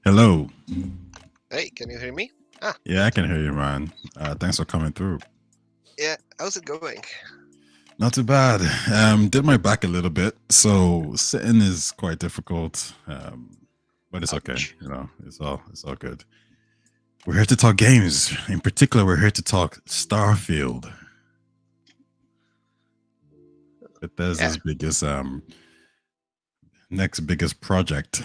Hello. Hey, can you hear me? Ah, Yeah, I can hear you, man. Thanks for coming through. yeah. How's it going? Not too bad. Did my back a little bit, so sitting is quite difficult. But it's okay. Ouch. It's all good. We're here to talk games. In particular, we're here to talk Starfield, Yeah, Bethesda's biggest next biggest project.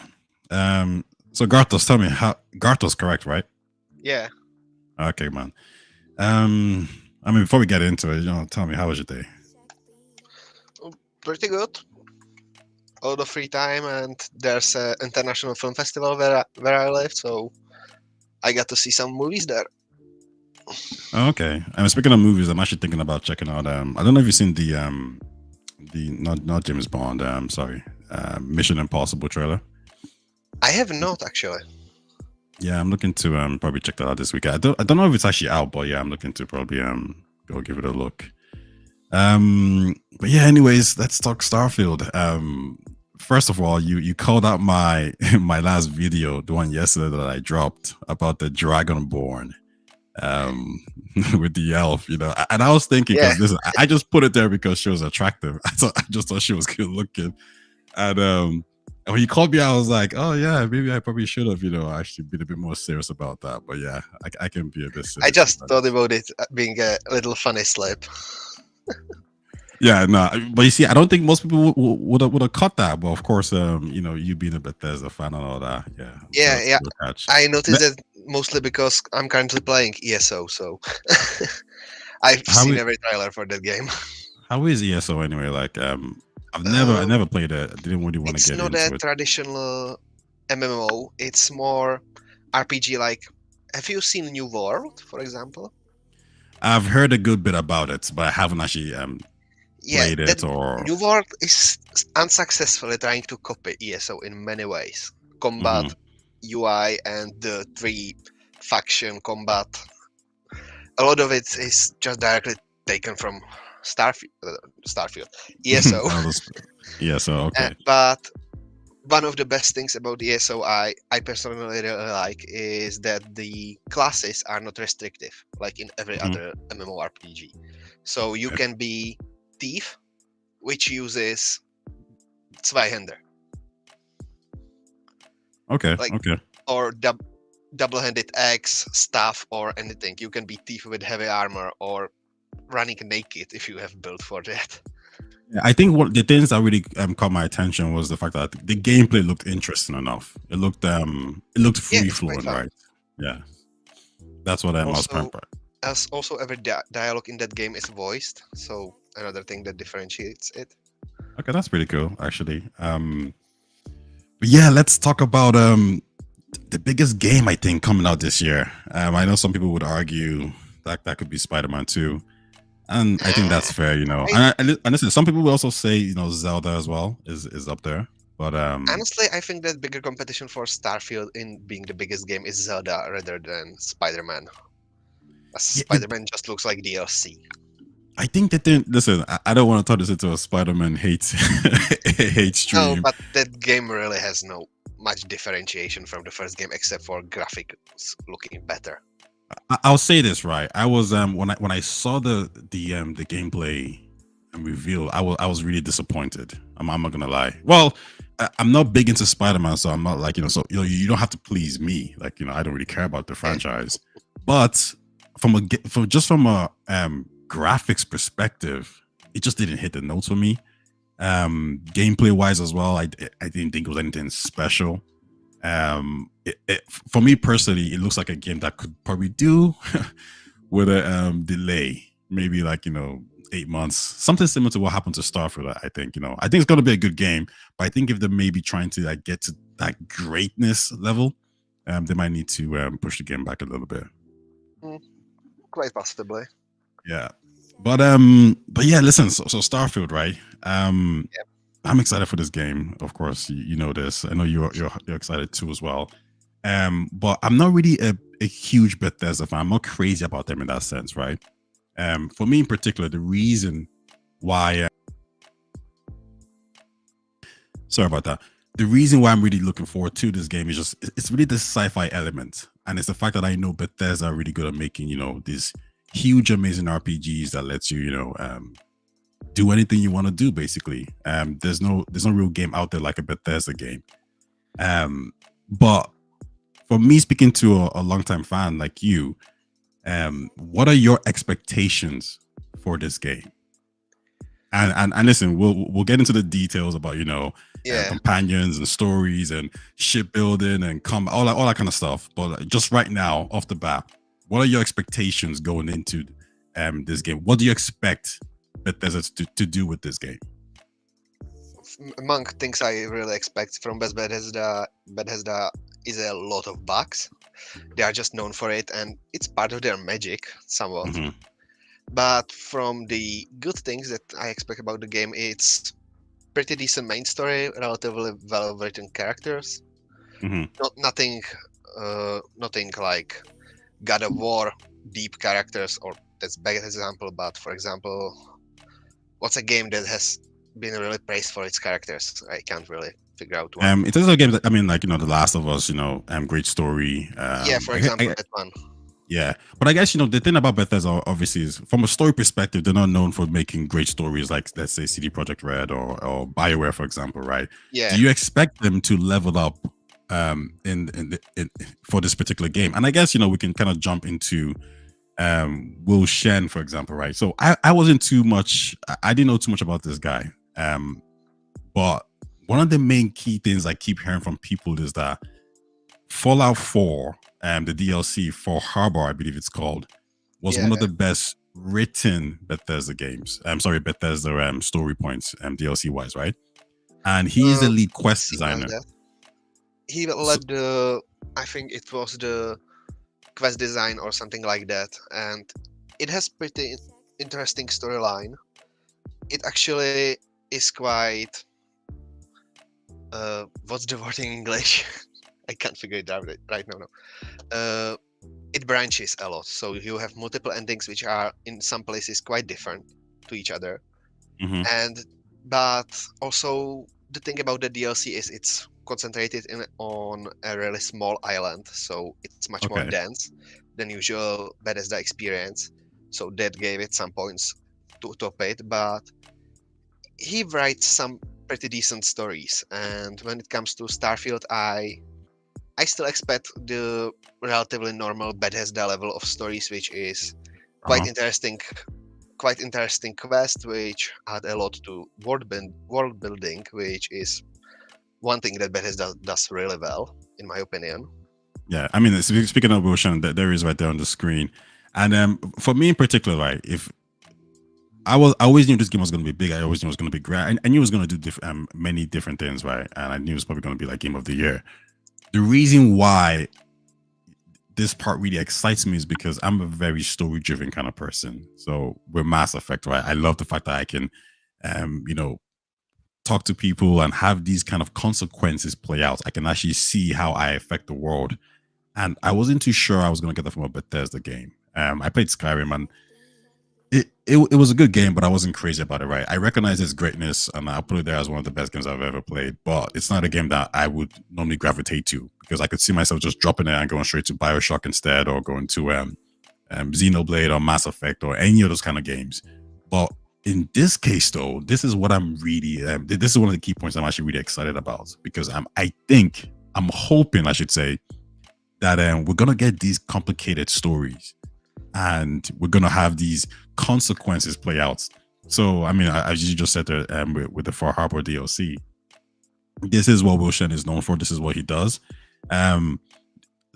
So Gartos, tell me how Gartos, correct, right? yeah. Okay, man. I mean, before we get into it, tell me how was your day? Pretty good. A lot of free time, and there's an international film festival where I live, so I got to see some movies there. Oh, okay. I'm speaking of movies. I'm actually thinking about checking out. I don't know if you've seen the not James Bond. Sorry, Mission Impossible trailer. I have not actually. Yeah, I'm looking to probably check that out this week. I don't know if it's actually out, but yeah, I'm looking to probably go give it a look. But yeah, anyways, let's talk Starfield. First of all, you called out my my last video, the one yesterday that I dropped about the Dragonborn um with the elf, and I was thinking, Yeah, because listen, I just put it there because she was attractive. I just thought she was good looking. And when you called me, I was like, oh yeah, maybe I probably should have, actually been a bit more serious about that. But yeah, I can be a bit silly I just sometimes. thought about it being a little funny slip. Yeah, no, but you see, I don't think most people would have caught that. But of course, you being a Bethesda fan and all that, yeah, I'm sure Yeah, it's yeah. a good catch. I noticed that mostly because I'm currently playing ESO, so I've How seen is every trailer for that game. how is ESO anyway? Like, I Um, never played it. I didn't really want to it's get not a into it. traditional MMO. It's more RPG like. Have you seen New World, for example? I've heard a good bit about it, but I haven't actually Yeah, played that it or. New World is unsuccessfully trying to copy ESO in many ways. Combat, Mhm. UI, and the three faction combat. A lot of it is just directly taken from Starfield, ESO. I was, yeah, so okay. But one of the best things about ESO I personally really like is that the classes are not restrictive, like in every Mhm. other MMORPG. So you Okay, can be thief, which uses Zweihänder, okay, like okay. or double-handed axe, staff, or anything. You can be thief with heavy armor or running naked if you have built for that. Yeah, I think what the things that really caught my attention was the fact that the gameplay looked interesting enough. It looked Yeah, free it's quite flowing, fun. right? Yeah, that's what I was Also, prime. as also every dialogue in that game is voiced, so another thing that differentiates it. Okay, that's pretty cool, actually. But yeah, let's talk about the biggest game I think coming out this year. I know some people would argue that that could be Spider-Man 2, and I think that's fair. I And listen, some people will also say Zelda as well is up there, but honestly, I think that bigger competition for Starfield in being the biggest game is Zelda rather than Spider-Man. As yeah, Spider-Man just looks like DLC. I think that they listen. I don't want to turn this into a Spider-Man hate hate No, stream. but that game really has no much differentiation from the first game except for graphics looking better. I'll say this right. I was when I saw the gameplay and reveal, I was really disappointed. I'm not gonna lie. Well, I'm not big into Spider-Man, so I'm not like So you don't have to please me. Like I don't really care about the Eh, franchise, but from a graphics perspective, it just didn't hit the notes for me. Gameplay wise as well, I didn't think it was anything special. For me personally, it looks like a game that could probably do with a delay, maybe like 8 months, something similar to what happened to Starfield. I think I think it's going to be a good game, but I think if they're maybe trying to like get to that greatness level, they might need to push the game back a little bit. mm, quite possibly. Yeah, but yeah, listen. So Starfield, right? Yeah. I'm excited for this game. Of course, you know this. I know you're excited too as well. But I'm not really a huge Bethesda fan. I'm not crazy about them in that sense, right? For me in particular, the reason why sorry about that. the reason why I'm really looking forward to this game is just it's really the sci-fi element, and it's the fact that I know Bethesda are really good at making these huge, amazing RPGs that lets you do anything you want to do. Basically, there's no real game out there like a Bethesda game. But for me, speaking to a longtime fan like you, what are your expectations for this game? And listen, we'll get into the details about Yeah. companions and stories and shipbuilding and all that kind of stuff. But just right now, off the bat, what are your expectations going into this game? What do you expect Bethesda to do with this game? Among things I really expect from Bethesda is a lot of bugs. They are just known for it, and it's part of their magic somewhat. Mm-hmm. But from the good things that I expect about the game, it's pretty decent main story, relatively well written characters. Mm-hmm. Nothing like God of War deep characters, or that's bad example. But for example, what's a game that has been really praised for its characters? I can't really figure out one. In terms of games, I mean, like The Last of Us, great story. Yeah, for example, that one. Yeah, but I guess the thing about Bethesda obviously is from a story perspective, they're not known for making great stories like let's say CD Projekt Red or BioWare, for example, right? Yeah. Do you expect them to level up for this particular game? And I guess we can kind of jump into Will Shen, for example, right? So I wasn't too much, I didn't know too much about this guy, but one of the main key things I keep hearing from people is that Fallout 4, the DLC for Harbor, I believe it's called, was one of the best written Bethesda games. I'm sorry, Bethesda story points, DLC wise, right? And he's the lead quest designer. He led the, I think it was the quest design or something like that, and it has pretty interesting storyline. It actually is quite. What's the word in English? I can't figure it out right now. No. It branches a lot, so you have multiple endings which are in some places quite different to each other. Mm-hmm. But also the thing about the DLC is it's concentrated on a really small island, so it's much more dense than usual Bethesda experience. So that gave it some points to top it, but he writes some pretty decent stories. And when it comes to Starfield, I still expect the relatively normal Bethesda level of stories, which is quite interesting. Quite interesting quest, which add a lot to world building, which is one thing that Bethesda does really well, in my opinion. Yeah, I mean, speaking of Ocean, there is right there on the screen, and for me in particular, right, if I always knew this game was going to be big. I always knew it was going to be great. I knew it was going to do many different things, right? And I knew it was probably going to be like Game of the Year. The reason why this part really excites me is because I'm a very story-driven kind of person. So with Mass Effect, right, I love the fact that I can, talk to people and have these kind of consequences play out. I can actually see how I affect the world. And I wasn't too sure I was going to get that from a Bethesda game. I played Skyrim and it was a good game, but I wasn't crazy about it, right? I recognize its greatness and I'll put it there as one of the best games I've ever played, but it's not a game that I would normally gravitate to because I could see myself just dropping it and going straight to Bioshock instead or going to Xenoblade or Mass Effect or any of those kind of games. But in this case, though, this is what I'm really, this is one of the key points I'm actually really excited about because I'm hoping, I should say, that we're going to get these complicated stories and we're going to have these consequences play out. So, I mean, as you just said there with the Far Harbor DLC, this is what Will Shen is known for. This is what he does.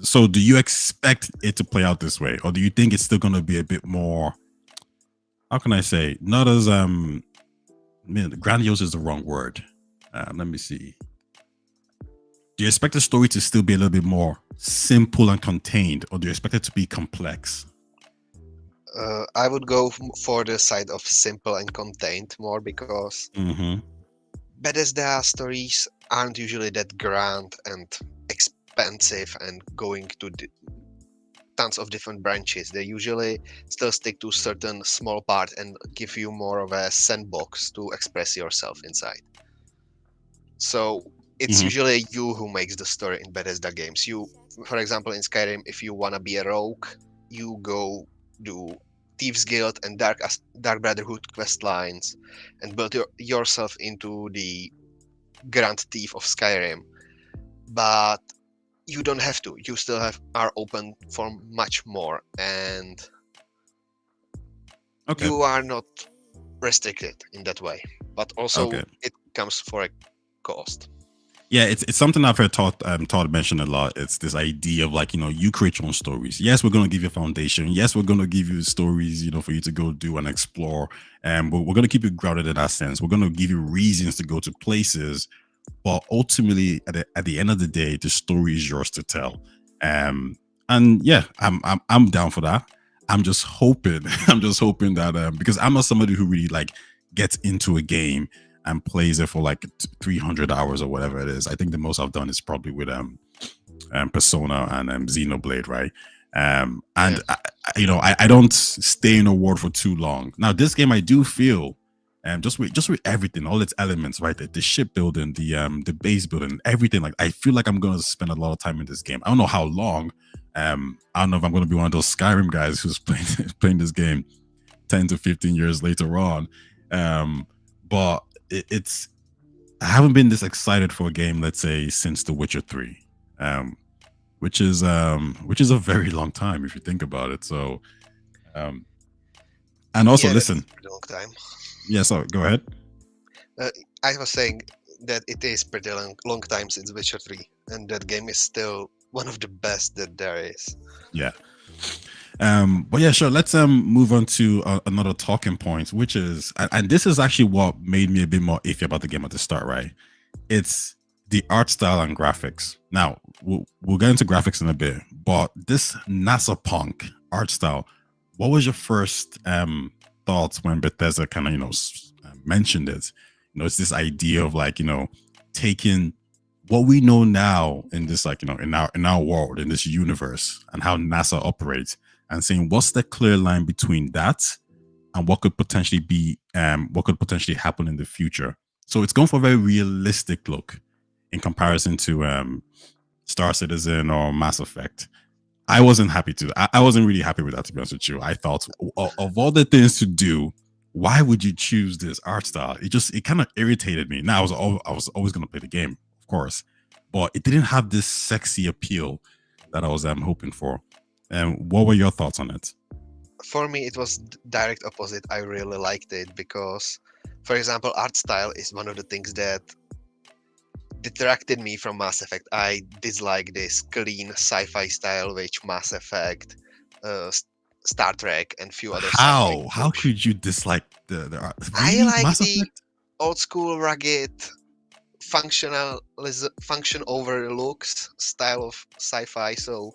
So do you expect it to play out this way? Or do you think it's still going to be a bit more, how can I say, not as, grandiose is the wrong word. Let me see. Do you expect the story to still be a little bit more simple and contained, or do you expect it to be complex? I would go for the side of simple and contained more because Bethesda stories aren't usually that grand and expensive and going to tons of different branches. They usually still stick to certain small part and give you more of a sandbox to express yourself inside. So it's Hmm. usually you who makes the story in Bethesda games. For example, in Skyrim, if you wanna be a rogue, you go do Thieves Guild and Dark Brotherhood quest lines, and build yourself into the Grand Thief of Skyrim. But you don't have to. You still are open for much more, and Okay. you are not restricted in that way. But also, Okay. it comes for a cost. Yeah, it's something I've heard Todd mention a lot. It's this idea of like, you create your own stories. Yes, we're gonna give you a foundation. Yes, we're gonna give you stories, for you to go do and explore. But we're gonna keep you grounded in that sense. We're gonna give you reasons to go to places, but ultimately at the end of the day, the story is yours to tell. Um and yeah, I'm down for that. I'm just hoping, I'm just hoping that because I'm not somebody who really like gets into a game and plays it for like 300 hours or whatever it is. I think the most I've done is probably with Persona and Xenoblade, right? Yeah. And I don't stay in a world for too long. Now this game I do feel just with everything, all its elements, right? The shipbuilding, the base building, everything. Like I feel like I'm gonna spend a lot of time in this game. I don't know how long. I don't know if I'm gonna be one of those Skyrim guys who's playing playing this game 10 to 15 years later on. But it's I haven't been this excited for a game, let's say, since The Witcher 3. Um, which is a very long time if you think about it. So um and also Yeah, that's listen, a pretty long time. yeah, so go ahead. Uh, I was saying that it is pretty long time since Witcher 3, and that game is still one of the best that there is. Yeah. But yeah, sure. Let's move on to another talking point, which is, and this is actually what made me a bit more iffy about the game at the start, right? It's the art style and graphics. Now we'll get into graphics in a bit, but this NASA punk art style. What was your first thoughts when Bethesda kind of mentioned it? It's this idea of like taking what we know now in this like in our world, in this universe, and how NASA operates, and saying what's the clear line between that and what could potentially happen in the future. So it's going for a very realistic look in comparison to Star Citizen or Mass Effect. I wasn't happy to. I wasn't really happy with that, to be honest with you. I thought of all the things to do, why would you choose this art style? It kind of irritated me. Now I was always going to play the game, of course, but it didn't have this sexy appeal that I was hoping for. And what were your thoughts on it? For me, it was direct opposite. I really liked it because, for example, art style is one of the things that detracted me from Mass Effect. I dislike this clean sci-fi style, which Mass Effect, uh, S- Star Trek, and few other sci-fi How push. could you dislike the art? I Really, like Mass the Effect? old school, rugged, function over looks style of sci-fi. So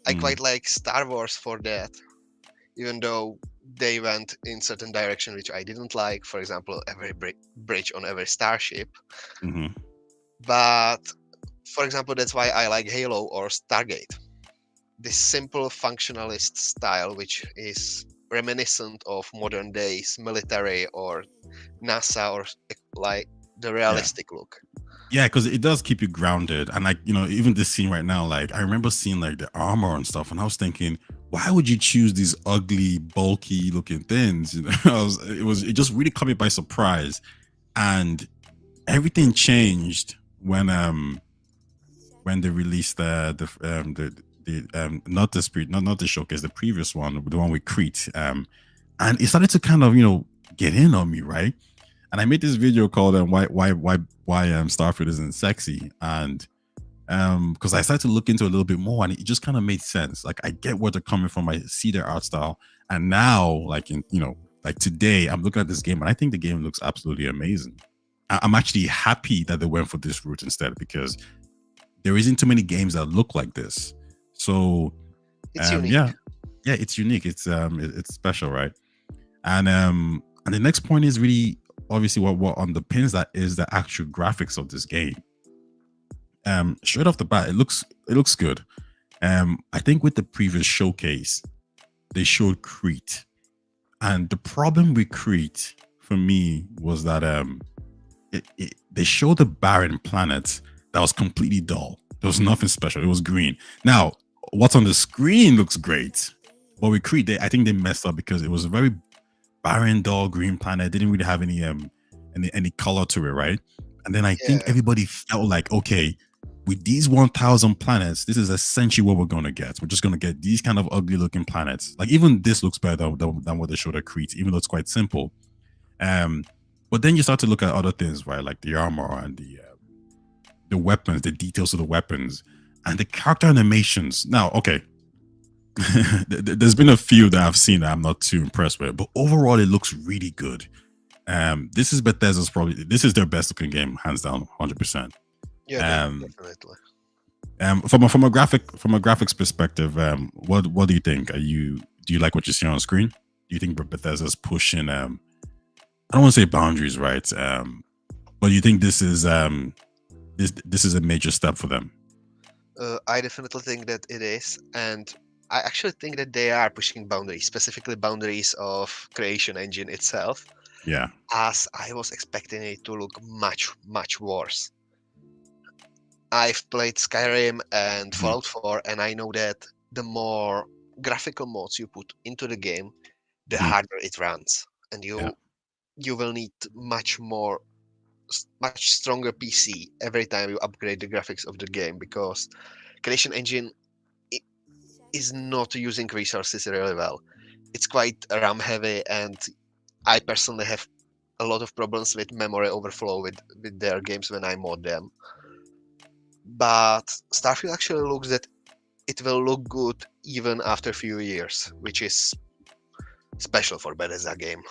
I Mm, quite like Star Wars for that, even though they went in certain direction which I didn't like. For example, every bridge on every starship. mhm. But for example, that's why I like Halo or Stargate. This simple functionalist style, which is reminiscent of modern days military or NASA or like the Yeah. realistic look. Yeah, because it does keep you grounded. And like, even this scene right now, like I remember seeing like the armor and stuff, and I was thinking, why would you choose these ugly, bulky looking things? It just really caught me by surprise. And everything changed when they released the not the spirit, not the showcase, the previous one, the one with Crete. And it started to kind of, get in on me, right? And I made this video called why Starfield isn't sexy, and because I started to look into it a little bit more, and it just kind of made sense. Like I get where they're coming from. I see their art style, and now like like today, I'm looking at this game, and I think the game looks absolutely amazing. I'm actually happy that they went for this route instead, because there isn't too many games that look like this. So It's unique. yeah, yeah, it's unique. It's special, right? And the next point is really obviously what underpins that is the actual graphics of this game. Straight off the bat, it looks good. I think with the previous showcase, they showed Crete, and the problem with Crete for me was that they showed the barren planet, that was completely dull. There was nothing special. It was green. Now, what's on the screen looks great, but with Creed, I think they messed up because it was a very barren, dull green planet. It didn't really have any color to it, right? And then I think Yeah, everybody felt like, okay, with these 1,000 planets, this is essentially what we're going to get. We're just going to get these kind of ugly looking planets. Like even this looks better than what they showed at Crete, even though it's quite simple. Um, but then you start to look at other things, right? Like the armor and the weapons, the details of the weapons, and the character animations. Now, okay, there's been a few that I've seen that I'm not too impressed with, but overall, it looks really good. This is Bethesda's probably this is their best looking game, hands down, 100%. yeah, Um, definitely. from a graphics perspective, what do you think? Do you like what you see on screen? Do you think Bethesda's pushing I don't want to say boundaries, right? But you think this is a major step for them? I definitely think that it is, and I actually think that they are pushing boundaries, specifically boundaries of creation engine itself, Yeah. as I was expecting it to look much, much worse. I've played Skyrim and Mhm. Fallout 4, and I know that the more graphical modes you put into the game, the Mhm. harder it runs, and Yeah. you will need much stronger PC every time you upgrade the graphics of the game because creation engine i- is not using resources really well. It's quite RAM heavy, and I personally have a lot of problems with memory overflow with their games when I mod them. But Starfield actually looks that it will look good even after a few years, which is special for Bethesda game.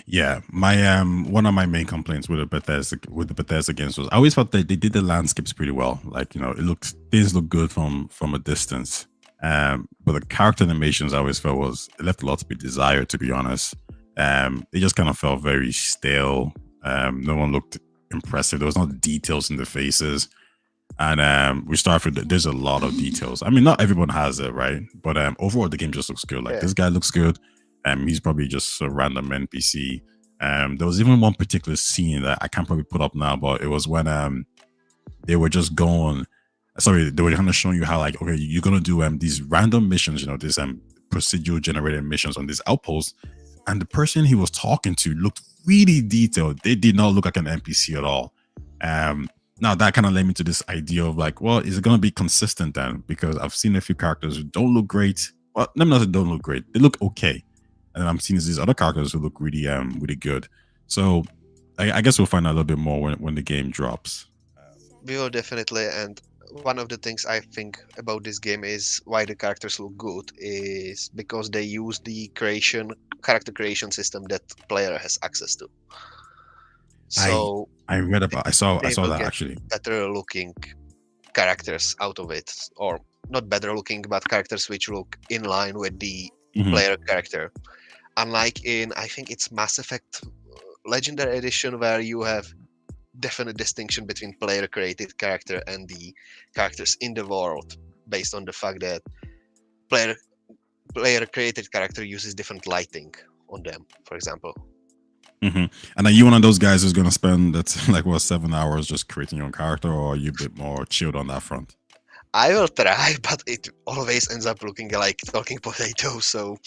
Yeah, my one of my main complaints with the Bethesda games was I always thought that they did the landscapes pretty well. Like it looked things look good from a distance. But the character animations I always felt was it left a lot to be desired. To be honest, it just kind of felt very stale. No one looked impressive. There was no details in the faces. And we start with there's a lot of details. I mean, not everyone has it, right? But overall, the game just looks good. Like Yeah, this guy looks good. He's probably just a random NPC. There was even one particular scene that I can't probably put up now, but it was when they were just going. Sorry, they were kind of showing you how like okay, you're gonna do these random missions. These procedural generated missions on this outpost, and the person he was talking to looked really detailed. They did not look like an NPC at all. Um, Now that kind of led me to this idea of like, well, is it going to be consistent then? Because I've seen a few characters who don't look great. Well, let me not say don't look great. They look okay, and then I'm seeing these other characters who look really good. So I guess we'll find out a little bit more when the game drops. we will definitely. And one of the things I think about this game is why the characters look good is because they use the character creation system that player has access to. I So I read about I they saw will that get actually. better looking characters out of it, or not better looking, but characters which look in line with the Hmm. player character. Unlike in, I think it's Mass Effect Legendary Edition, where you have definite distinction between player created character and the characters in the world, based on the fact that player player created character uses different lighting on them, for example. Hmm. And are you one of those guys who's going to spend that's like what 7 hours just creating your own character, or are you a bit more chilled on that front? I will try, but it always ends up looking like talking potato, so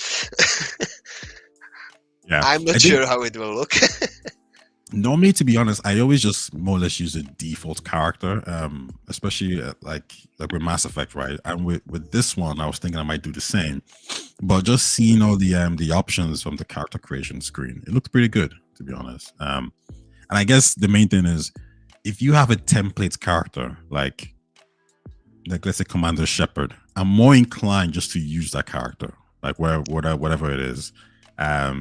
Yeah, I'm not I think sure how it will look. normally, to be honest, I always just more or less use a default character, especially like with Mass Effect, right? And with this one, I was thinking I might do the same, but just seeing all the options from the character creation screen, it looks pretty good, to be honest. And I guess the main thing is if you have a template character, like let's say Commander Shepard, I'm more inclined just to use that character, like whatever it is.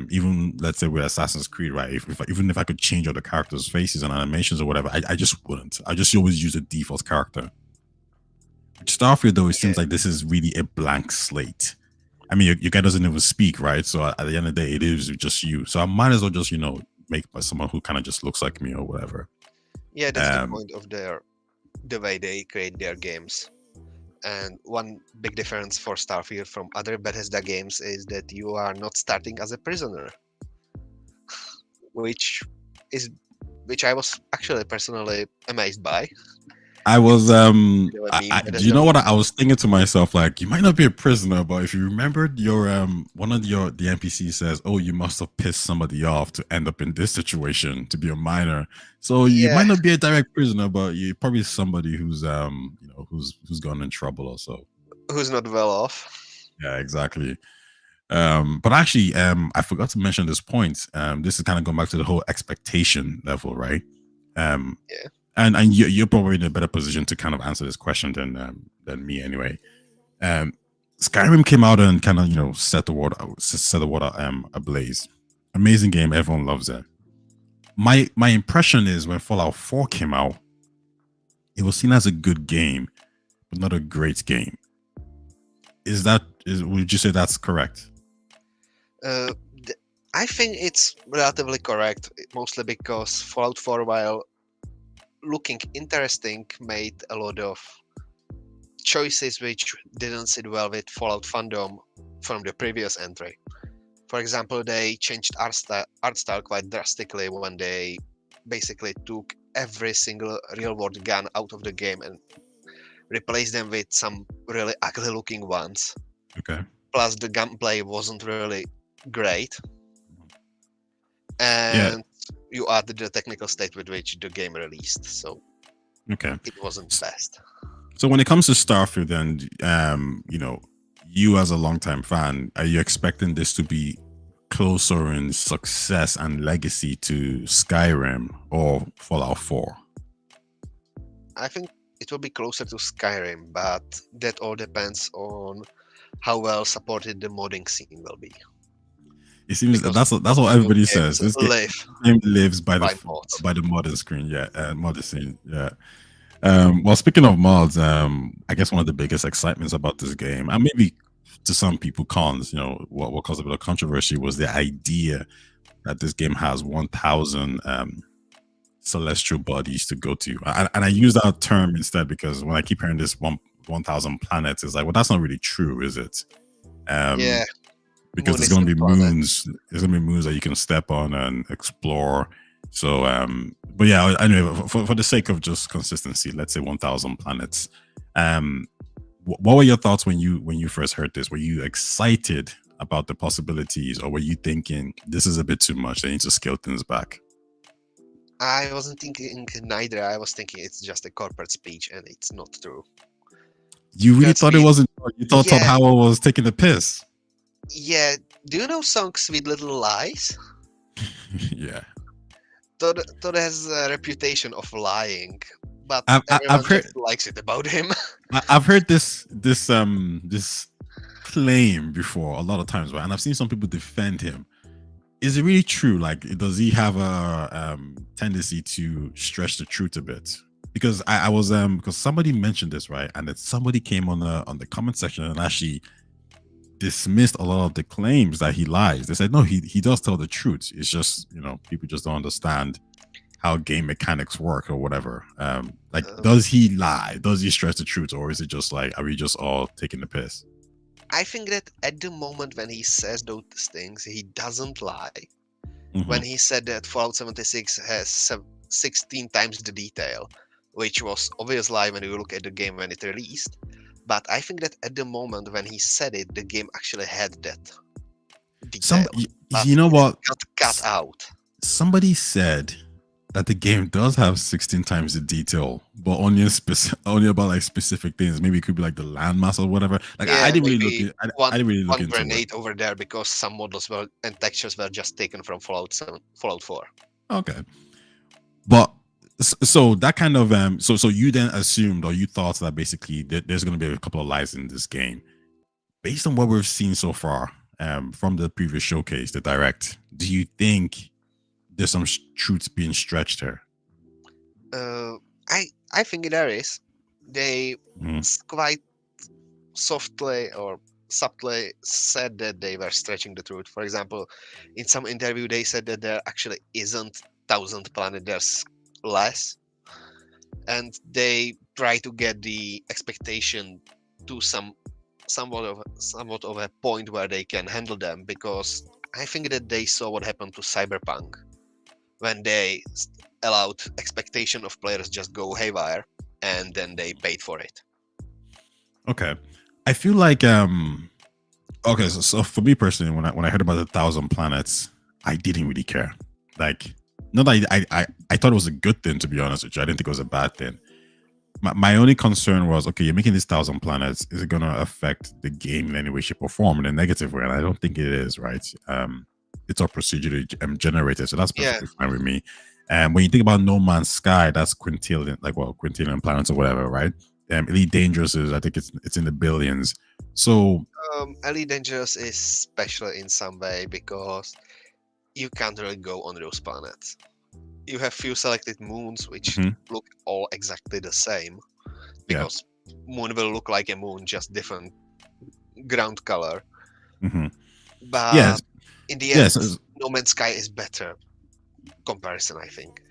Even let's say with Assassin's Creed, right? Even if I could change all the characters' faces and animations or whatever, I just wouldn't. I just always use a default character. With Starfield, though, it Yeah, seems like this is really a blank slate. I mean, your guy doesn't even speak, right? So at the end of the day, it is just you. So I might as well just make someone who kind of just looks like me or whatever. yeah, that's the Um, point of the way they create their games. And one big difference for Starfield from other Bethesda games is that you are not starting as a prisoner, which is which I was actually personally amazed by. I was You know what I mean? do you Bethesda know what meme. I was thinking to myself? Like, you might not be a prisoner, but if you remembered your one of your the NPC says, "Oh, you must have pissed somebody off to end up in this situation to be a minor." So you Yeah, might not be a direct prisoner, but you're probably somebody who's who's gone in trouble or so. who's not well off? Yeah, exactly. But actually, I forgot to mention this point. This is kind of going back to the whole expectation level, right? Um, Yeah. and you're probably in a better position to kind of answer this question than me, anyway. Um, Skyrim came out and kind of set the water ablaze. Amazing game, everyone loves it. My impression is when Fallout 4 came out, it was seen as a good game, but not a great game. Would you say that's correct? Uh, I think it's relatively correct, mostly because Fallout 4, while looking interesting, made a lot of choices which didn't sit well with Fallout fandom from the previous entry. For example, they changed art style quite drastically when they basically took every single real world gun out of the game and replaced them with some really ugly looking ones. Okay. Plus, the gunplay wasn't really great, Yeah. and you added the technical state with which the game released, so Okay. it wasn't best. So when it comes to Starfield, then you as a longtime fan, are you expecting this to be closer in success and legacy to Skyrim or Fallout 4? I think it will be closer to Skyrim, but that all depends on how well supported the modding scene will be. It seems Because that's most what of those everybody says. games This live game lives by by mods. the modern screen, yeah, modern scene, yeah. Well, speaking of mods, I guess one of the biggest excitements about this game, and maybe to some people cons, what caused a bit of controversy was the idea that this game has 1,000 celestial bodies to go to, and I use that term instead because when I keep hearing this 1,000 planets, it's like, well, that's not really true, is it? Yeah, Because Moon there's is going the to be planet. moons. There's going to be moons that you can step on and explore. So, but yeah, anyway, for the sake of just consistency, let's say 1,000 planets. What were your thoughts when you first heard this? Were you excited about the possibilities, or were you thinking this is a bit too much? They need to scale things back. I wasn't thinking neither. I was thinking it's just a corporate speech, and it's not true. You really Because thought it wasn't? You thought Todd yeah, Howard was taking the piss? yeah. Do you know song "Sweet Little Lies"? Yeah, Todd has a reputation of lying, but I've everyone heard just likes it about him. I've heard this claim before a lot of times, right? And I've seen some people defend him. Is it really true? Like, does he have a tendency to stretch the truth a bit? Because I was because somebody mentioned this, right, and then somebody came on the comment section and actually dismissed a lot of the claims that he lies. They said no, he does tell the truth. It's just people just don't understand how game mechanics work or whatever. Like, Um, does he lie? Does he stretch the truth, or is it just like, are we just all taking the piss? I think that at the moment when he says those things, he doesn't lie. Mm-hmm. When he said that Fallout 76 has 16 times the detail, which was obvious lie when you look at the game when it released. But I think that at the moment when he said it, the game actually had that Some, detail, you, but you know it what? got cut out. Somebody said that the game does have 16 times the detail, but only about like specific things. Maybe it could be like the landmass or whatever. Like, I Yeah, didn't really maybe I didn't really look one into it. grenade over there because some models were and textures were just taken from Fallout 4. Okay, but so that kind of so you then assumed, or you thought that basically there's going to be a couple of lies in this game based on what we've seen so far from the previous showcase, the direct. Do you think there's some truths being stretched here? Uh, I think there is. They Mm. quite softly or subtly said that they were stretching the truth. For example, in some interview, they said that there actually isn't 1,000 planet, there's less, and they try to get the expectation to somewhat of a point where they can handle them, because I think that they saw what happened to Cyberpunk when they allowed expectation of players just go haywire. and then they paid for it. Okay. I feel like okay, so for me personally, when I heard about 1,000 planets, I didn't really care. Like, not that I thought it was a good thing, to be honest with you. I didn't think it was a bad thing. My only concern was, okay, you're making these 1,000 planets. Is it gonna affect the game in any way, shape, or form in a negative way? And I don't think it is, right? It's all procedurally generated, so that's Yeah, perfectly fine with me. And when you think about No Man's Sky, that's quintillion, like quintillion planets or whatever, right? Elite Dangerous is, I think it's in the billions. So Elite Dangerous is special in some way because you can't really go on those planets. You have few selected moons which mhm, look all exactly the same yeah, because moon will look like a moon, just different ground color. hmm But yes, in the yes, end, No Man's Sky is better comparison, I think.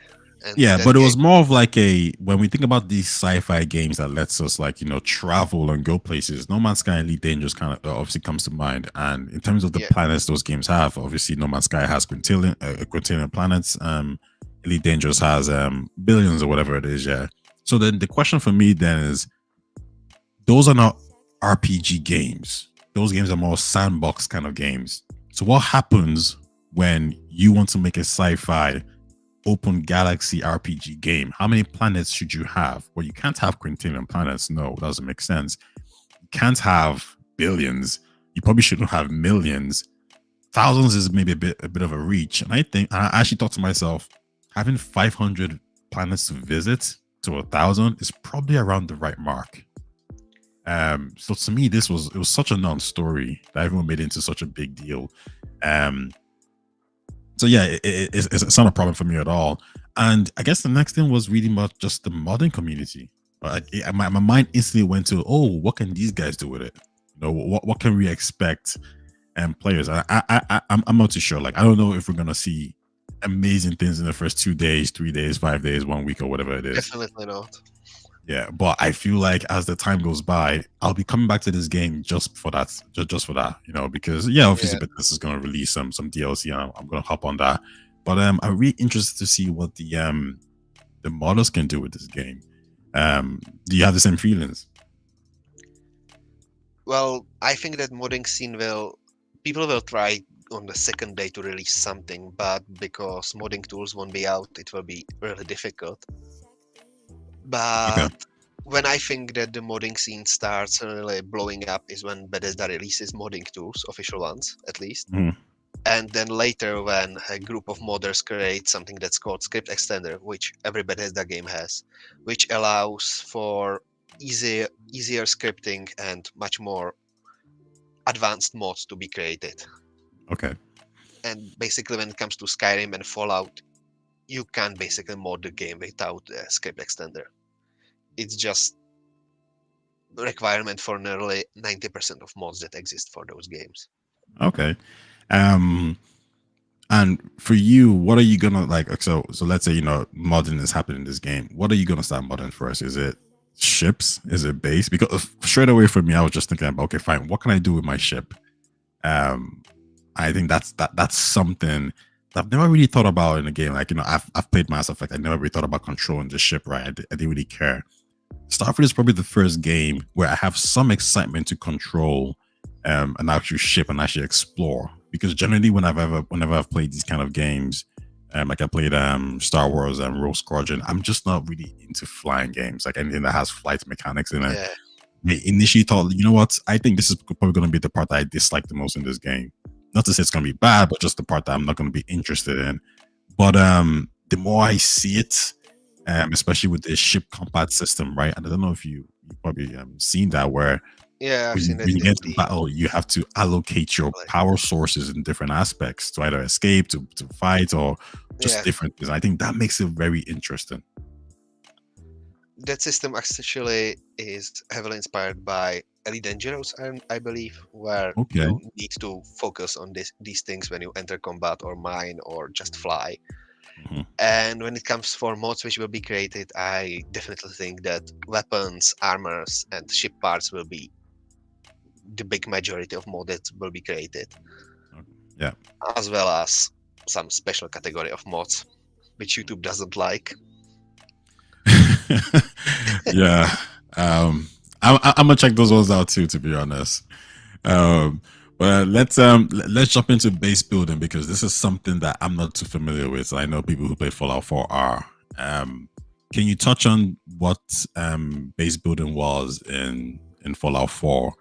And yeah, that but it game, was more of like a, when we think about these sci-fi games that lets us, like, travel and go places. No Man's Sky and Elite Dangerous kind of obviously comes to mind. And in terms of the yeah, planets those games have, obviously No Man's Sky has quintillion planets. Elite Dangerous has billions or whatever it is. Yeah. So then the question for me then is, those are not RPG games. Those games are more sandbox kind of games. So what happens when you want to make a sci-fi open galaxy RPG game? How many planets should you have? Well, you can't have quintillion planets. No, it doesn't make sense. You can't have billions. You probably shouldn't have millions. Thousands is maybe a bit of a reach. And I actually thought to myself, having 500 planets to visit to 1,000 is probably around the right mark. So to me, it was such a non-story that everyone made it into such a big deal. Um, so yeah, it's not a problem for me at all. And I guess the next thing was reading about just the modding community. My mind instantly went to, oh, what can these guys do with it? What can we expect? And players, I'm not too sure. Like, I don't know if we're gonna see amazing things in the first 2 days, 3 days, 5 days, 1 week, or whatever it is. definitely not. Yeah, but I feel like as the time goes by, I'll be coming back to this game just for that, just for that, because yeah, obviously Yeah. Bethesda is going to release some DLC, and I'm going to hop on that. But I'm really interested to see what the models can do with this game. Do you have the same feelings? Well, I think that modding scene people will try on the second day to release something, but because modding tools won't be out, it will be really difficult. Okay. But when I think that the modding scene starts really blowing up is when Bethesda releases modding tools, official ones at least. Mhm. And then later when a group of modders create something that's called script extender, which every Bethesda game has, which allows for easier scripting and much more advanced mods to be created. Okay. And basically when it comes to Skyrim and Fallout, you can't basically mod the game without a script extender. It's just a requirement for nearly 90% of mods that exist for those games. Okay. Um, and for you, what are you gonna like? So let's say modding is happening in this game. What are you gonna start modding first? Is it ships? Is it base? Because straight away for me, I was just thinking about, okay, fine. What can I do with my ship? Um, I think that's something that I've never really thought about in a game. Like, I've played Mass Effect. I never really thought about controlling the ship. Right? I didn't really care. Starfield is probably the first game where I have some excitement to control an actual ship and actually explore. Because generally, whenever I've played these kind of games, like I played Star Wars and Rogue Squadron, I'm just not really into flying games. Like anything that has flight mechanics in it. Yeah, I initially thought, you know what? I think this is probably going to be the part that I dislike the most in this game. Not to say it's going to be bad, but just the part that I'm not going to be interested in. But the more I see it, especially with the ship combat system, right? And I don't know if you probably seen that, where yeah, I've when you, seen when it you get in into battle, you have to allocate your power sources in different aspects to either escape, to fight, or just yeah. different things. I think that makes it very interesting. That system actually is heavily inspired by Elite Dangerous, I believe, where Okay. you need to focus on these things when you enter combat or mine or just fly. Mhm. And when it comes for mods which will be created, I definitely think that weapons, armors, and ship parts will be the big majority of mods that will be created, Yeah. as well as some special category of mods which YouTube doesn't like. Yeah. I'm gonna check those ones out too, to be honest. Um, but let's jump into base building because this is something that I'm not too familiar with. I know people who play Fallout 4 are. Um, can you touch on what base building was in Fallout 4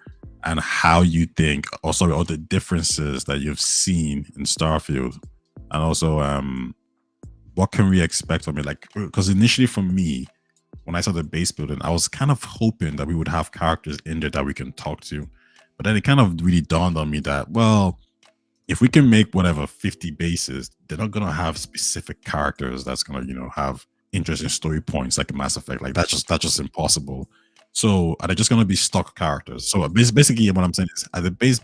and how you think, or sorry, all the differences that you've seen in Starfield, and also what can we expect from it? Like, because initially for me, when I saw the base building, I was kind of hoping that we would have characters in there that we can talk to. But then it kind of really dawned on me that, well, if we can make whatever 50 bases, they're not gonna have specific characters that's gonna, have interesting story points like a Mass Effect. Like that's just impossible. So are they just gonna be stock characters? So basically what I'm saying is are the base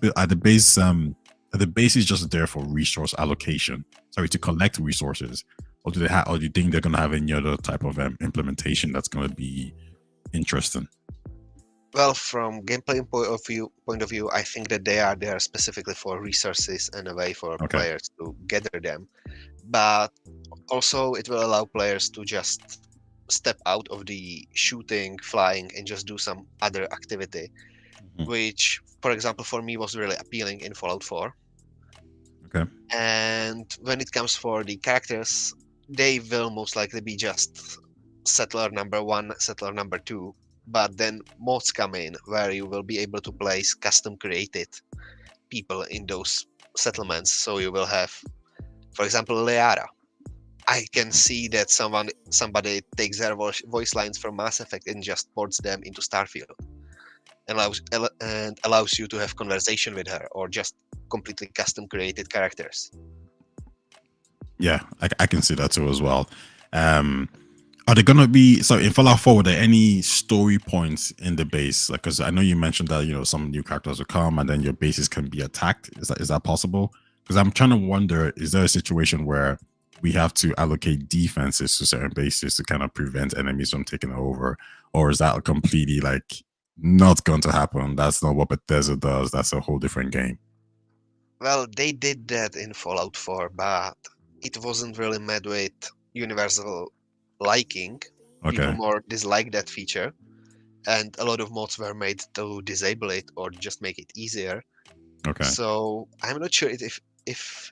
is just there for resource allocation. Sorry, to collect resources. Or do you think they're gonna have any other type of implementation that's gonna be interesting? Well, from gameplay point of view, I think that they are there specifically for resources and a way for Okay. players to gather them. But also, it will allow players to just step out of the shooting, flying, and just do some other activity, Mhm. which, for example, for me was really appealing in Fallout 4. Okay. And when it comes for the characters, they will most likely be just settler number one, settler number two. But then mods come in where you will be able to place custom created people in those settlements. So you will have, for example, Leara. I can see that somebody takes their voice lines from Mass Effect and just ports them into Starfield and allows you to have conversation with her or just completely custom created characters. Yeah, I can see that too as well. Um, are there gonna be so in Fallout 4? Were there any story points in the base? Like, because I know you mentioned that some new characters will come and then your bases can be attacked. Is that possible? Because I'm trying to wonder: is there a situation where we have to allocate defenses to certain bases to kind of prevent enemies from taking over, or is that completely like not going to happen? That's not what Bethesda does. That's a whole different game. Well, they did that in Fallout 4, but it wasn't really met with universal liking. People Okay. more disliked that feature, and a lot of mods were made to disable it or just make it easier. Okay. So I'm not sure if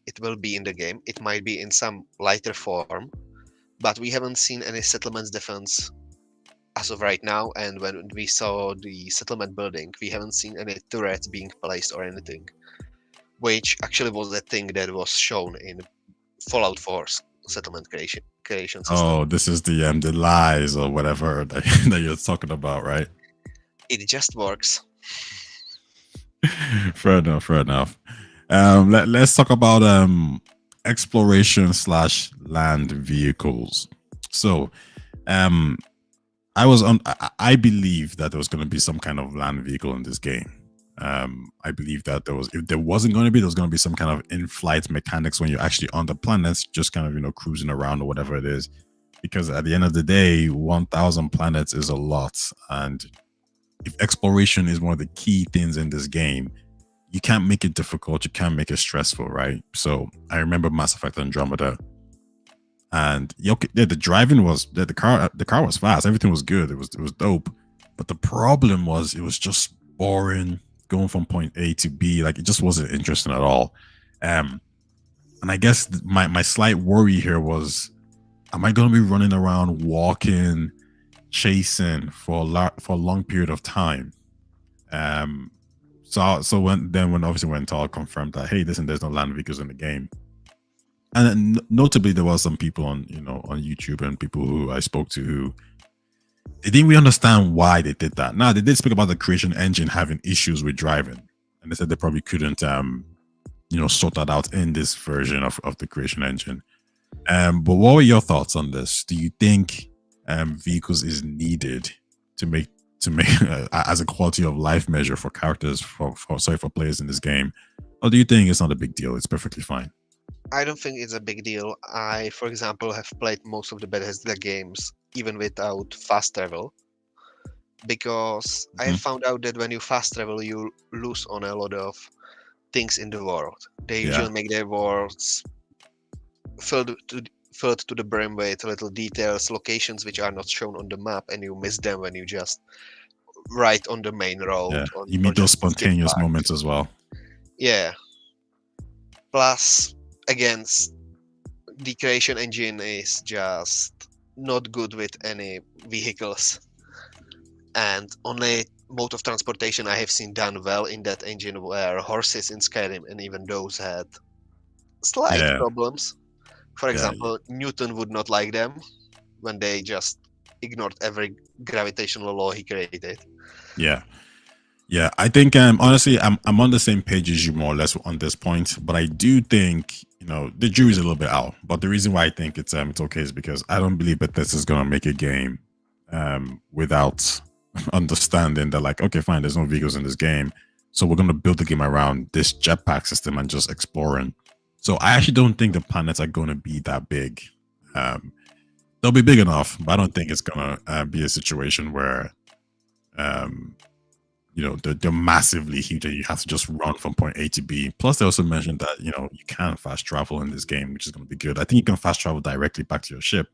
it will be in the game. It might be in some lighter form, but we haven't seen any settlements defense as of right now. And when we saw the settlement building, we haven't seen any turrets being placed or anything, which actually was the thing that was shown in Fallout 4's settlement creation system. Oh, this is the lies or whatever that, that you're talking about, right? It just works. Fair enough. Fair enough. Let's talk about exploration slash land vehicles. So, um, I was on. I believe that there was going to be some kind of land vehicle in this game. I believe that there was. If there wasn't going to be, there was going to be some kind of in-flight mechanics when you're actually on the planets, just kind of cruising around or whatever it is. Because at the end of the day, 1,000 planets is a lot, and if exploration is one of the key things in this game, you can't make it difficult, you can't make it stressful, right? So I remember Mass Effect Andromeda, and yeah, the driving was the car was fast, everything was good, it was dope, but the problem was it was just boring going from point A to B, like it just wasn't interesting at all. Um, and I guess my slight worry here was, am I going to be running around walking, chasing for a long period of time? Um, so when obviously when Tal confirmed that, hey, listen, there's no land vehicles in the game, and then notably there was some people on on YouTube and people who I spoke to who they didn't really understand why they did that. Now they did speak about the creation engine having issues with driving, and they said they probably couldn't sort that out in this version of the creation engine. But what were your thoughts on this? Do you think vehicles is needed to make as a quality of life measure for characters for players in this game, or do you think it's not a big deal? It's perfectly fine. I don't think it's a big deal. I, for example, have played most of the Bethesda games even without fast travel because I have Mhm. found out that when you fast travel, you lose on a lot of things in the world. They Yeah. usually make their worlds filled filled to the brim with little details, locations which are not shown on the map, and you miss them when you just ride on the main road Yeah, or, you or meet those just skip spontaneous parts. moments as well. Yeah. Plus, again, the creation engine is just not good with any vehicles, and only mode of transportation I have seen done well in that engine were horses in Skyrim, and even those had slight Yeah, problems. For yeah, example, Newton would not like them when they just ignored every gravitational law he created. yeah. Yeah, I think honestly I'm on the same page as you more or less on this point, but I do think the jury's a little bit out. But the reason why I think it's okay is because I don't believe Bethesda is gonna make a game without understanding that, like, okay, fine, there's no vehicles in this game, so we're gonna build the game around this jetpack system and just exploring. So I actually don't think the planets are gonna be that big. Um, they'll be big enough, but I don't think it's gonna be a situation where um they're massively huge and you have to just run from point A to B. Plus, they also mentioned that you can fast travel in this game, which is going to be good. I think you can fast travel directly back to your ship,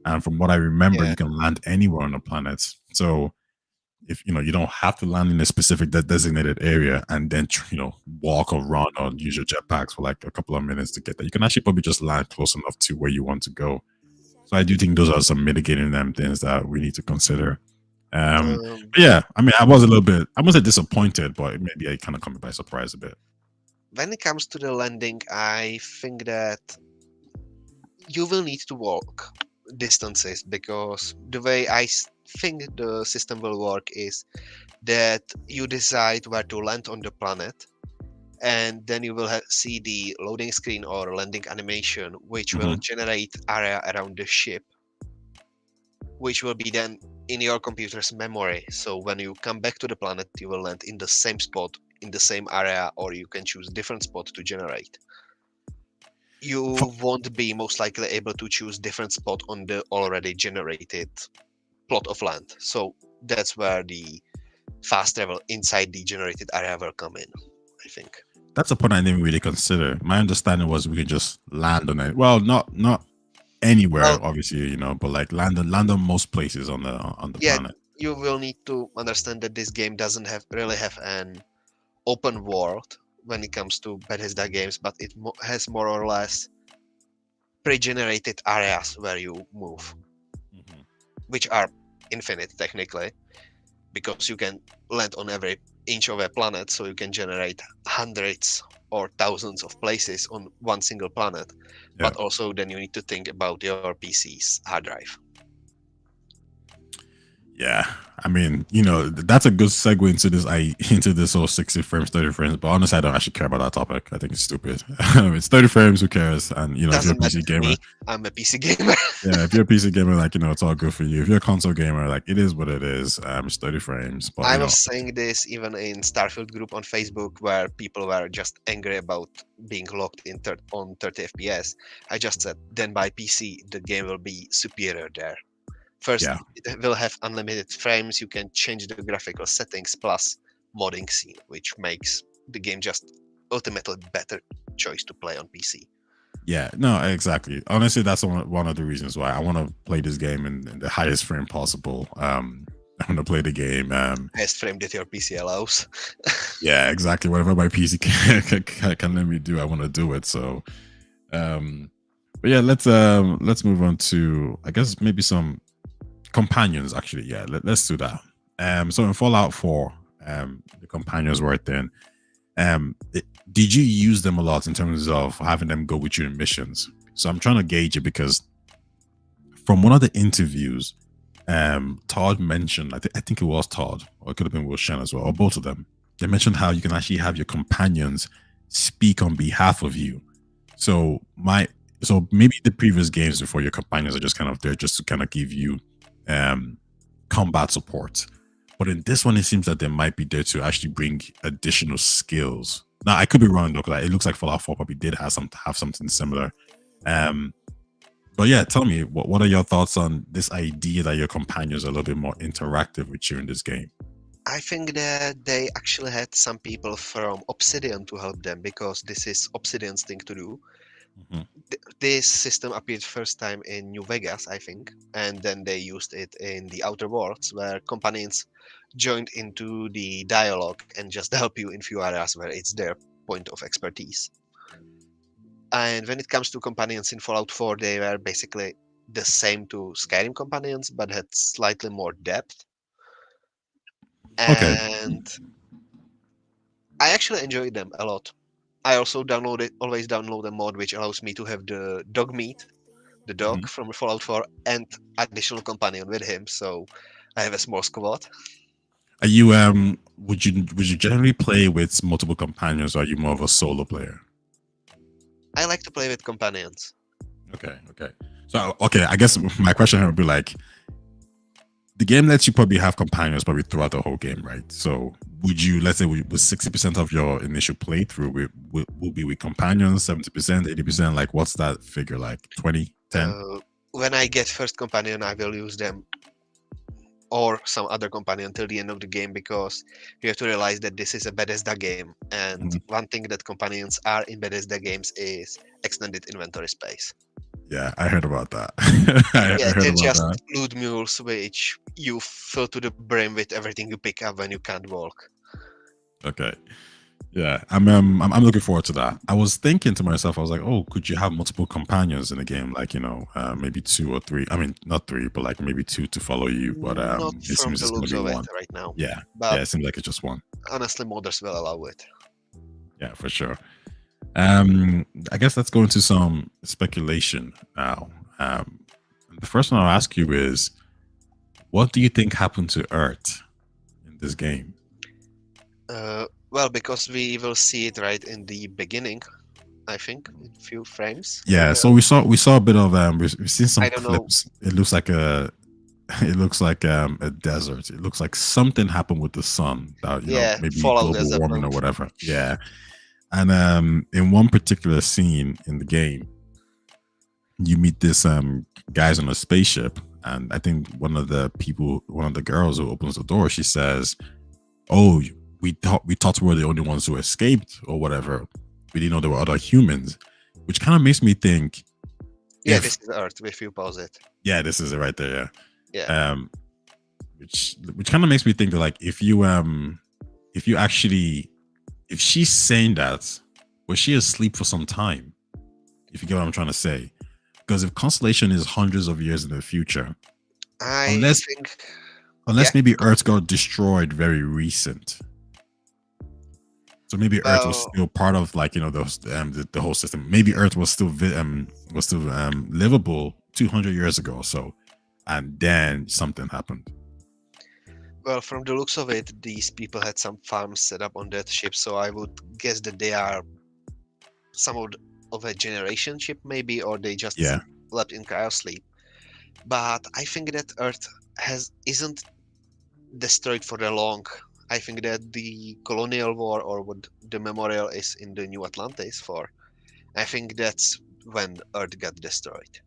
and from what I remember, Yeah. you can land anywhere on the planet. So if you don't have to land in a specific designated area and then walk or run or use your jetpacks for like a couple of minutes to get there. You can actually probably just land close enough to where you want to go. So I do think those are some mitigating them things that we need to consider. Um, But yeah, I mean, I was a little bit, I wasn't disappointed, but maybe I kind of caught me by surprise a bit. when it comes to the landing, I think that you will need to walk distances because the way think the system will work is that you decide where to land on the planet, and then you will see the loading screen or landing animation, which will Hmm. generate area around the ship, which will be then in your computer's memory. So when you come back to the planet, you will land in the same spot, in the same area, or you can choose different spot to generate. You won't be most likely able to choose different spot on the already generated plot of land. So that's where the fast travel inside the generated area will come in, I think. That's a point I didn't really consider. My understanding was we could just land on it. Well, not anywhere, Well, obviously, but like land on most places on the yeah, planet. you will need to understand that this game doesn't really have an open world when it comes to Bethesda games, but it has more or less pre-generated areas where you move, Hmm. which are infinite technically, because you can land on every inch of a planet, so you can generate hundreds or thousands of places on one single planet. Yeah. But also, then you need to think about your PC's hard drive. Yeah, I mean, that's a good segue into this. Into this whole 60 frames, 30 frames. But honestly, I don't actually care about that topic. I think it's stupid. It's 30 frames. Who cares? And if you're a Doesn't matter PC to gamer, me. I'm a PC gamer. yeah, if you're a PC gamer, like it's all good for you. If you're a console gamer, like it is what it is. It's 30 frames, but I was saying this even in Starfield group on Facebook, where people were just angry about being locked in on 30 FPS. I just said, then by PC, the game will be superior there. First, yeah, it will have unlimited frames. You can change the graphical settings plus modding scene, which makes the game just ultimately better choice to play on PC. yeah, no, exactly. Honestly, that's one of the reasons why I want to play this game in the highest frame possible. I want to play the game. Highest frame that your PC allows. Yeah, exactly. Whatever my PC can let me do, I want to do it. So, um, but yeah, let's move on to, I guess, maybe some companions. Actually, yeah, let's do that. So in Fallout 4, the companions were then. Did you use them a lot in terms of having them go with you in missions? So I'm trying to gauge it because from one of the interviews, Todd mentioned, I think it was Todd, or it could have been Will Shen as well, or both of them. They mentioned how you can actually have your companions speak on behalf of you. So maybe the previous games before, your companions are just kind of there just to kind of give you um combat support. But in this one, it seems that they might be there to actually bring additional skills. Now, I could be wrong though, because it looks like Fallout 4 probably did have something similar. Um, but yeah, tell me, what are your thoughts on this idea that your companions are a little bit more interactive with you in this game? I think that they actually had some people from Obsidian to help them because this is Obsidian's thing to do. Mhm. This system appeared first time in New Vegas, I think, and then they used it in the Outer Worlds, where companions joined into the dialogue and just help you in few areas where it's their point of expertise. And when it comes to companions in Fallout 4, they were basically the same to Skyrim companions, but had slightly more depth. Okay. And I actually enjoyed them a lot. I also always download a mod which allows me to have the dog meat, the dog Mhm. from Fallout 4, and additional companion with him. So I have a small squad. Are you would you generally play with multiple companions, or are you more of a solo player? I like to play with companions. Okay, okay. So okay, I guess my question here would be like, the game lets you probably have companions probably throughout the whole game, right? So would you, let's say, with 60% of your initial playthrough will be with companions, 70%, 80%? Like, what's that figure like? 20, 10? Uh, when I get first companion, I will use them or some other companion till the end of the game because you have to realize that this is a Bethesda game, and Mhm. one thing that companions are in Bethesda games is extended inventory space. Yeah, I heard about that. Yeah, I heard they're about just that. loot mules which you fill to the brim with everything you pick up when you can't walk. Okay. Yeah, I'm looking forward to that. I was thinking to myself, I was like, oh, could you have multiple companions in the game, like maybe two or three? I mean, not three, but like maybe two to follow you. But Not it from seems the it's gonna looks be of it one. right now, Yeah, but yeah, it seems like it's just one. honestly, modders will allow it. Yeah, for sure. I guess let's go into some speculation now. The first one I'll ask you is, what do you think happened to Earth in this game? Well, because we will see it right in the beginning, I think, in few frames. Yeah, so we saw a bit of we've seen some I don't know. clips. It looks like a it looks like a desert. It looks like something happened with the sun that Yeah, maybe Fallout global as a warming or both. whatever. Yeah, and in one particular scene in the game, you meet this guys on a spaceship, and I think one of the girls who opens the door, she says, "Oh, we thought we were the only ones who escaped or whatever. We didn't know there were other humans," which kind of makes me think Yeah, if this is Earth. If you pause it, yeah, this is it right there. yeah, Yeah. Which kind of makes me think that like if you actually if she's saying that, was she asleep for some time? If you get what I'm trying to say. Because if Constellation is hundreds of years in the future, I unless think. Yeah. unless maybe Earth got destroyed very recent. So maybe Earth was Well, still part of like the whole system. Maybe Earth was still livable 200 years ago or so, and then something happened. well, from the looks of it, these people had some farms set up on that ship, so I would guess that they are some of a generation ship, maybe, or they just Yeah, slept in cryosleep. But I think that Earth isn't destroyed for the long. I think that the colonial war, or what the memorial is in the New Atlantis for, I think that's when Earth got destroyed.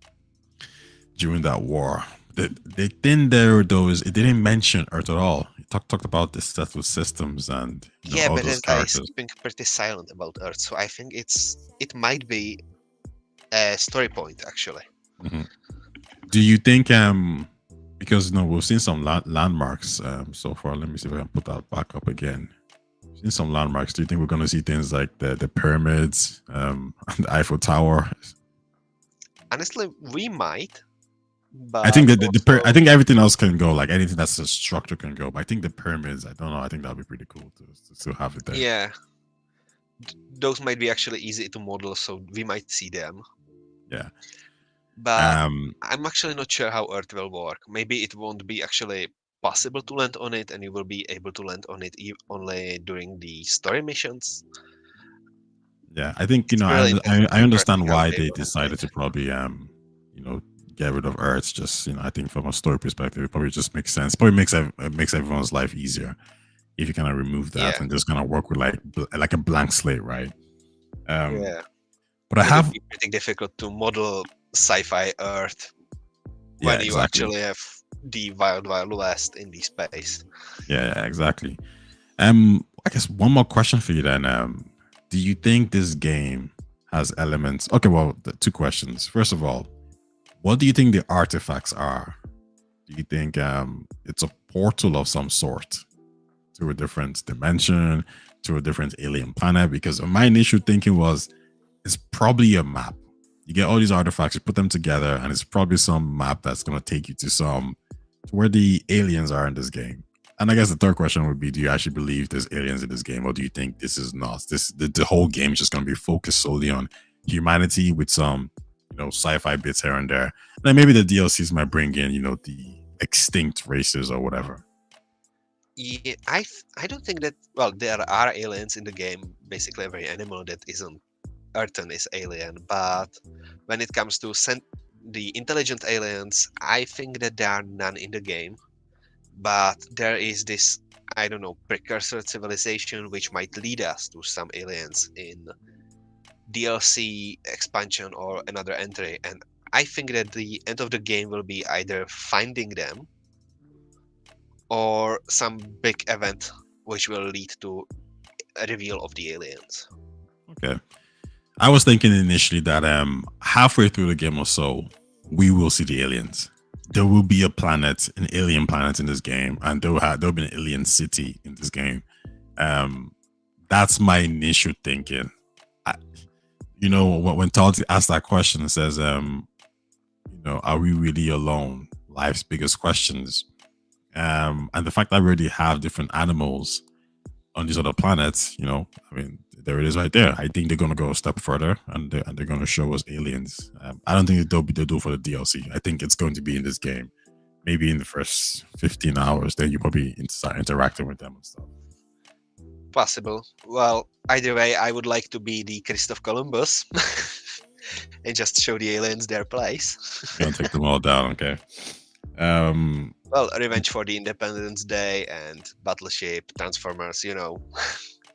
during that war. The thing there though is it didn't mention Earth at all. It talked about the settled systems and Yeah, all those Bethesda is characters. keeping pretty silent about Earth, so I think it might be a story point actually. Mhm. Do you think because we've seen some landmarks so far. Let me see if I can put that back up again. Seen some landmarks. Do you think we're going to see things like the pyramids, and the Eiffel Tower? Honestly, we might, I think but that I also think everything else can go. Like anything that's a structure can go. But I think the pyramids. I don't know. I think that'd be pretty cool to still have it there. yeah, those might be actually easy to model, so we might see them. Yeah. But Um. I'm actually not sure how Earth will work. Maybe it won't be actually possible to land on it, and you will be able to land on it only during the story missions. Yeah. I think It's really interesting I interesting understand how why they they will handle decided it. to probably you know get rid of Earth. Just I think from a story perspective, it probably just makes sense. Probably it makes everyone's life easier if you kind of remove that Yeah, and just kind of work with like a blank slate, right? Um, yeah. but I It would have be pretty difficult to model sci-fi Earth when yeah, you exactly. actually have the wild, wild west in the space. Yeah, exactly. I guess one more question for you then. Do you think this game has elements. Okay, well, two questions. First of all, what do you think the artifacts are? Do you think it's a portal of some sort to a different dimension, to a different alien planet? Because my initial thinking was it's probably a map. You get all these artifacts, you put them together, and it's probably some map that's going to take you to where the aliens are in this game. And I guess the third question would be: do you actually believe there's aliens in this game, or do you think this is not? The whole game is just going to be focused solely on humanity with some, sci-fi bits here and there. And then maybe the DLCs might bring in, the extinct races or whatever. Yeah, I don't think that. Well, there are aliens in the game. Basically, every animal that isn't Earthen is alien. But when it comes to the intelligent aliens, I think that there are none in the game. But there is this, I don't know, precursor civilization which might lead us to some aliens in DLC expansion or another entry. And I think that the end of the game will be either finding them or some big event which will lead to a reveal of the aliens. Okay. I was thinking initially that halfway through the game or so, we will see the aliens. There will be an alien planet in this game, and there'll be an alien city in this game. That's my initial thinking. When Todd asked that question, it says, are we really alone? Life's biggest questions. And the fact that we already have different animals on these other planets, there it is right there. I think they're going to go a step further, and they're going to show us aliens. I don't think they'll do for the DLC. I think it's going to be in this game. Maybe in the first 15 hours, then you probably start interacting with them and stuff. Possible. Well, either way, I would like to be the Christoph Columbus and just show the aliens their place. Gonna take them all down, okay? Well, Revenge for the Independence Day and Battleship, Transformers,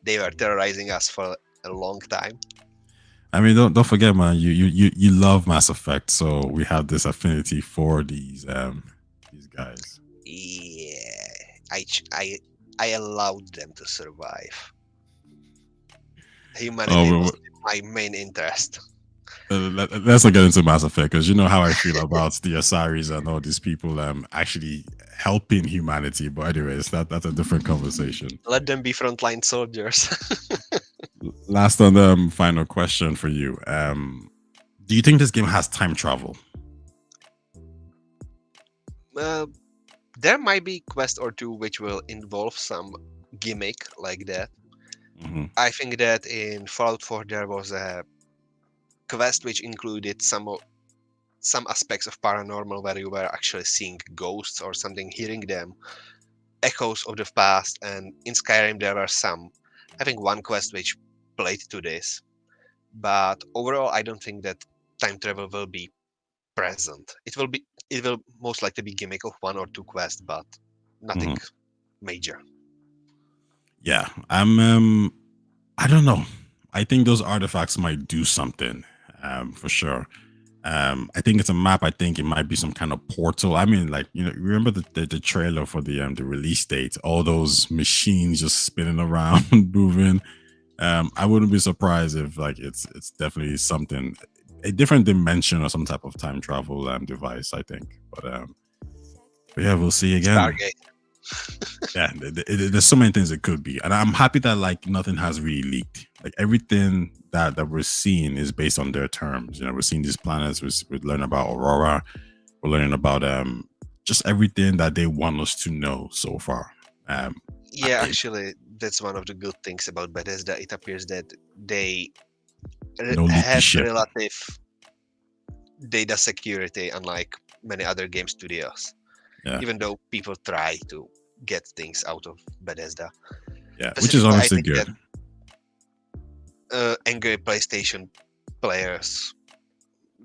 they were terrorizing us for a long time. I mean, don't forget, man. You love Mass Effect, so we have this affinity for these guys. Yeah, I allowed them to survive. Humanity was my main interest. Let's not get into Mass Effect, because you know how I feel about the Asaris and all these people actually helping humanity. But anyways, that's a different conversation. Let them be frontline soldiers. Last and final question for you. Do you think this game has time travel? There might be quest or two which will involve some gimmick like that. Mm-hmm. I think that in Fallout 4 there was a quest which included some aspects of paranormal where you were actually seeing ghosts or something, hearing them, echoes of the past. And in Skyrim there were I think one quest which played to this. But overall, I don't think that time travel will be present. It will most likely be gimmick of one or two quests, but nothing major. Yeah, I don't know. I think those artifacts might do something, for sure. I think it's a map. I think it might be some kind of portal. I mean, remember the trailer for the release date? All those machines just spinning around, moving. I wouldn't be surprised if it's definitely something, a different dimension or some type of time travel device. I think, but yeah, we'll see again. Stargate. Yeah, there's so many things it could be, and I'm happy that nothing has really leaked. Everything that we're seeing is based on their terms. We're seeing these planets. We're learning about Aurora. We're learning about just everything that they want us to know so far. Actually, that's one of the good things about Bethesda. It appears that they have relative data security, unlike many other game studios. Yeah. Even though people try to get things out of Bethesda. Yeah, which is honestly good. Angry PlayStation players,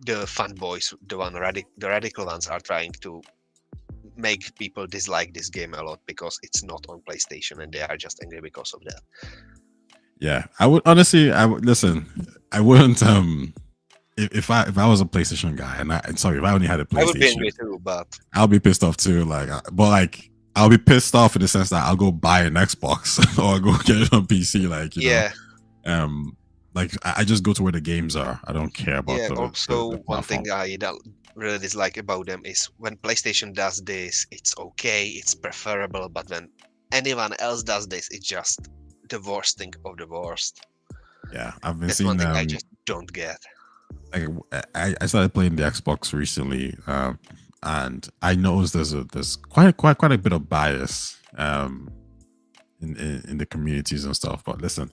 the fanboys, the radical ones, are trying to make people dislike this game a lot because it's not on PlayStation, and they are just angry because of that. Yeah, I would honestly. Listen. I wouldn't. If I was a PlayStation guy, and if I only had a PlayStation, I would be angry too, but I'll be pissed off too. I'll be pissed off in the sense that I'll go buy an Xbox or I'll go get it on PC. Like I just go to where the games are. I don't care about Yeah, the also one platform. thing I really dislike about them is when PlayStation does this, it's okay, it's preferable, but when anyone else does this, it's just the worst thing of the worst. Yeah, I've been That's one seeing thing I just don't get. like I started playing the Xbox recently, and I noticed there's quite a bit of bias in the communities and stuff. But listen,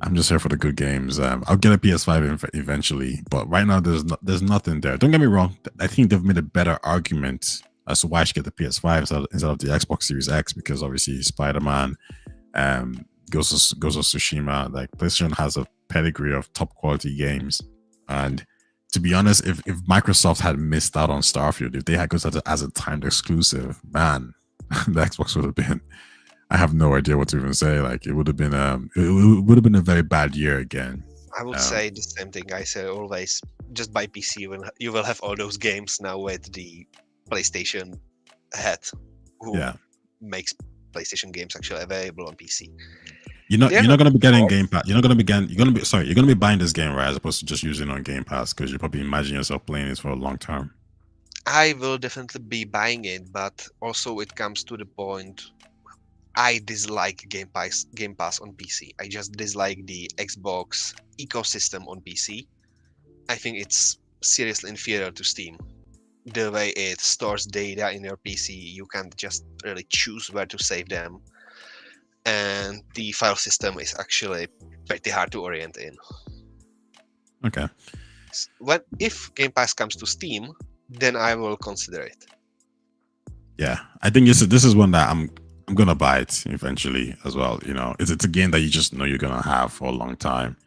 I'm just here for the good games. I'll get a PS5 eventually, but right now there's nothing there. Don't get me wrong. I think they've made a better argument as to why I should get the PS5 instead of the Xbox Series X, because obviously Spider-Man, Ghost of Tsushima, like PlayStation has a pedigree of top quality games. And to be honest, if Microsoft had missed out on Starfield, if they had got that as a timed exclusive, man, the Xbox would have been. I have no idea what to even say. Like it would have been it would have been a very bad year again. I would Um, say the same thing I say always. Just buy PC, you will have all those games now with the PlayStation head, who yeah, makes PlayStation games actually available on PC. you're They're not not gonna be getting bad. Game Pass. You're not gonna be getting. You're gonna be sorry. You're gonna be buying this game right as opposed to just using it on Game Pass, because you probably imagine yourself playing this for a long term. I will definitely be buying it, but also it comes to the point I dislike Game Pass on PC. I just dislike the Xbox ecosystem on PC. I think it's seriously inferior to Steam. The way it stores data in your PC, you can't just really choose where to save them, and the file system is actually pretty hard to orient in. Okay. If Game Pass comes to Steam, then I will consider it. Yeah, I think this is one that I'm gonna buy it eventually as well. You know, it's a game that you just know you're gonna have for a long time.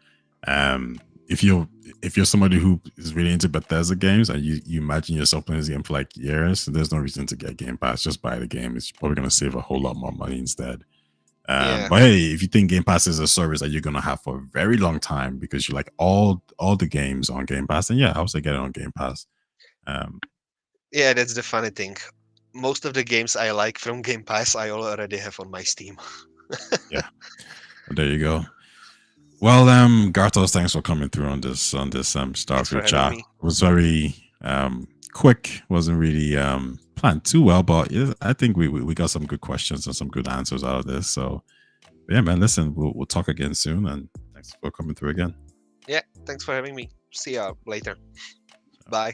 Um, if you're somebody who is really into Bethesda games and you imagine yourself playing this game for like years, there's no reason to get Game Pass. Just buy the game. It's probably gonna save a whole lot more money instead. Yeah, But hey, if you think Game Pass is a service that you're gonna have for a very long time because you like all the games on Game Pass, then yeah, I would say get it on Game Pass. Um, yeah, that's the funny thing. Most of the games I like from Game Pass, I already have on my Steam. yeah, there you go. Well, Gartos, thanks for coming through on this Thanks for Starfield having chat. me. It was very quick, wasn't really planned too well, but yeah, I think we got some good questions and some good answers out of this. So yeah, man, listen, we'll talk again soon, and thanks for coming through again. Yeah, thanks for having me. See ya later. Bye.